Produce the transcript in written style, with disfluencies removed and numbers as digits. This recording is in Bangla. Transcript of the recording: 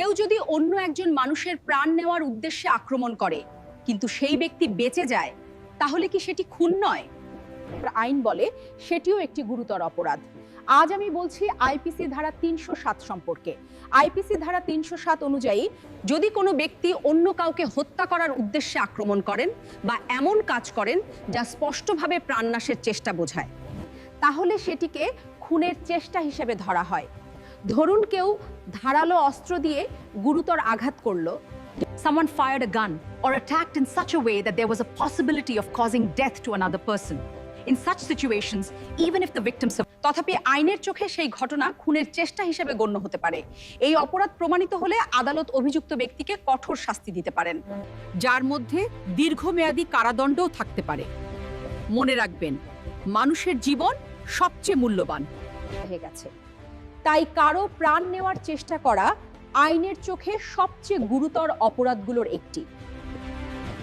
কেউ যদি অন্য একজন মানুষের প্রাণ নেওয়ার উদ্দেশ্যে আক্রমণ করে কিন্তু সেই ব্যক্তি বেঁচে যায়, তাহলে কি সেটি খুন নয়? আইন বলে সেটিও একটি গুরুতর অপরাধ। আজ আমি বলছি আইপিসি ধারা ৩০৭ সম্পর্কে। আইপিসি ধারা ৩০৭ অনুযায়ী যদি কোনো ব্যক্তি অন্য কাউকে হত্যা করার উদ্দেশ্যে আক্রমণ করেন বা এমন কাজ করেন যা স্পষ্টভাবে প্রাণনাশের চেষ্টা বোঝায়, তাহলে সেটিকে খুনের চেষ্টা হিসেবে ধরা হয়। ধরুন কেউ ধারালো অস্ত্র দিয়ে গুরুতর আঘাত করলো, Someone fired a gun or attacked in such a way that there was a possibility of causing death to another person. In such situations, even if the victim তথাপি আইনের চোখে সেই ঘটনা খুনের চেষ্টা হিসেবে গণ্য হতে পারে। এই অপরাধ প্রমাণিত হলে আদালত অভিযুক্ত ব্যক্তিকে কঠোর শাস্তি দিতে পারেন, যার মধ্যে দীর্ঘমেয়াদী কারাদণ্ডও থাকতে পারে। মনে রাখবেন, মানুষের জীবন সবচেয়ে মূল্যবান হয়ে গেছে, তাই কারো প্রাণ নেওয়ার চেষ্টা করা আইনের চোখে সবচেয়ে গুরুতর অপরাধগুলোর একটি।